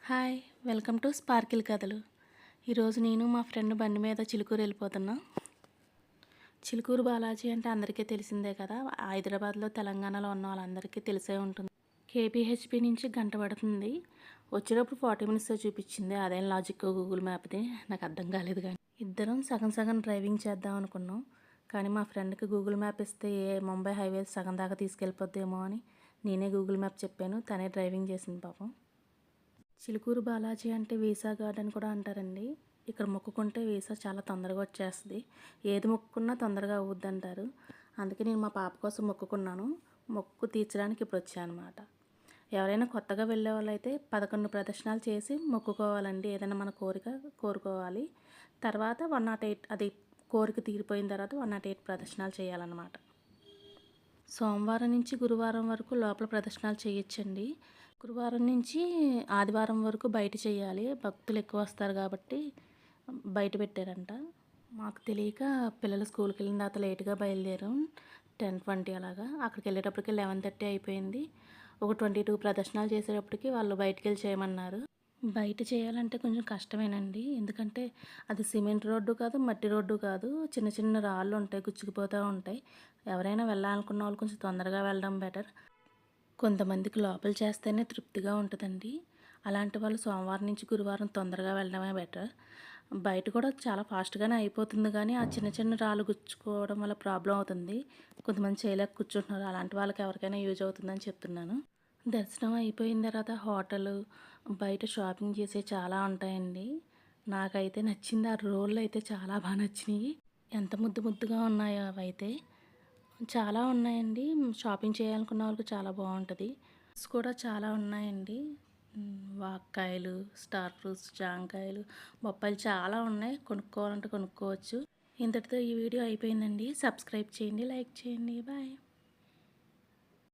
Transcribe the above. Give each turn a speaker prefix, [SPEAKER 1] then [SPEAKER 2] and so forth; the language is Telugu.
[SPEAKER 1] హాయ్! వెల్కమ్ టు స్పార్కిల్ కథలు. ఈరోజు నేను మా ఫ్రెండ్ బండి మీద చిలుకూరు వెళ్ళిపోతున్నా. చిలుకూరు బాలాజీ అంటే అందరికీ తెలిసిందే కదా! హైదరాబాద్లో, తెలంగాణలో ఉన్న వాళ్ళందరికీ తెలిసే ఉంటుంది. కేపీహెచ్‌పీ నుంచి గంట పడుతుంది. వచ్చేటప్పుడు 40 మినిట్స్‌లో చూపించింది. అదేం లాజిక్కో గూగుల్ మ్యాప్‌ది నాకు అర్థం కాలేదు కానీ. ఇద్దరం సగం సగం డ్రైవింగ్ చేద్దాం అనుకున్నాం. కానీ మా ఫ్రెండ్‌కి గూగుల్ మ్యాప్ ఇస్తే ముంబై హైవే సగం దాకా తీసుకెళ్ళిపోద్దేమో అని నేనే గూగుల్ మ్యాప్ చెప్పాను. తనే డ్రైవింగ్ చేసింది పాపం. చిలుకూరు బాలాజీ అంటే వీసా గార్డ్ అని కూడా అంటారండి. ఇక్కడ మొక్కుకుంటే వీసా చాలా తొందరగా వచ్చేస్తుంది. ఏది మొక్కుకున్నా తొందరగా అవుద్దంటారు. అందుకే నేను మా పాప కోసం మొక్కుకున్నాను. మొక్కు తీర్చడానికి ఇప్పుడు వచ్చానమాట. ఎవరైనా కొత్తగా వెళ్ళే వాళ్ళైతే 11 ప్రదక్షిణాలు చేసి మొక్కుకోవాలండి. ఏదైనా మన కోరిక కోరుకోవాలి. తర్వాత 108 అది కోరిక తీరిపోయిన తర్వాత 108 ప్రదక్షిణాలు చేయాలన్నమాట. సోమవారం నుంచి గురువారం వరకు లోపల ప్రదర్శనలు చేయొచ్చండి. గురువారం నుంచి ఆదివారం వరకు బయట చేయాలి. భక్తులు ఎక్కువ వస్తారు కాబట్టి బయట పెట్టారంట. మాకు తెలియక పిల్లలు స్కూల్కి వెళ్ళిన తర్వాత లేట్గా బయలుదేరాం. 10:20 అలాగా. అక్కడికి వెళ్ళేటప్పటికి 11:30 అయిపోయింది. ఒక 22 ప్రదర్శనలు చేసేటప్పటికి వాళ్ళు బయటికి వెళ్ళి చేయమన్నారు. బయట చేయాలంటే కొంచెం కష్టమేనండి. ఎందుకంటే అది సిమెంట్ రోడ్డు కాదు, మట్టి రోడ్డు కాదు. చిన్న చిన్న రాళ్ళు ఉంటాయి, గుచ్చుకుపోతూ ఉంటాయి. ఎవరైనా వెళ్ళాలనుకున్న వాళ్ళు కొంచెం తొందరగా వెళ్ళడం బెటర్. కొంతమందికి లోపల చేస్తేనే తృప్తిగా ఉంటుందండి. అలాంటి వాళ్ళు సోమవారం నుంచి గురువారం తొందరగా వెళ్ళడమే బెటర్. బయట కూడా చాలా ఫాస్ట్గానే అయిపోతుంది కానీ ఆ చిన్న చిన్న రాళ్ళు గుచ్చుకోవడం వల్ల ప్రాబ్లం అవుతుంది. కొంతమంది చేయలేక కూర్చుంటున్నారు. అలాంటి వాళ్ళకి ఎవరికైనా యూజ్ అవుతుందని చెప్తున్నాను. దర్శనం అయిపోయిన తర్వాత హోటలు, బయట షాపింగ్ చేసే చాలా ఉంటాయండి. నాకైతే నచ్చింది ఆ రోళ్ళు అయితే చాలా బాగా నచ్చినాయి. ఎంత ముద్దు ముద్దుగా ఉన్నాయో అవైతే. చాలా ఉన్నాయండి. షాపింగ్ చేయాలనుకున్న వాళ్ళకి చాలా బాగుంటుంది. ఫ్రూట్స్ కూడా చాలా ఉన్నాయండి. వాక్కాయలు, స్టార్ ఫ్రూట్స్, జాంకాయలు, బొప్పాయిలు చాలా ఉన్నాయి. కొనుక్కోవాలంటే కొనుక్కోవచ్చు. ఇంతటితో ఈ వీడియో అయిపోయిందండి. సబ్స్క్రైబ్ చేయండి, లైక్ చేయండి. బాయ్.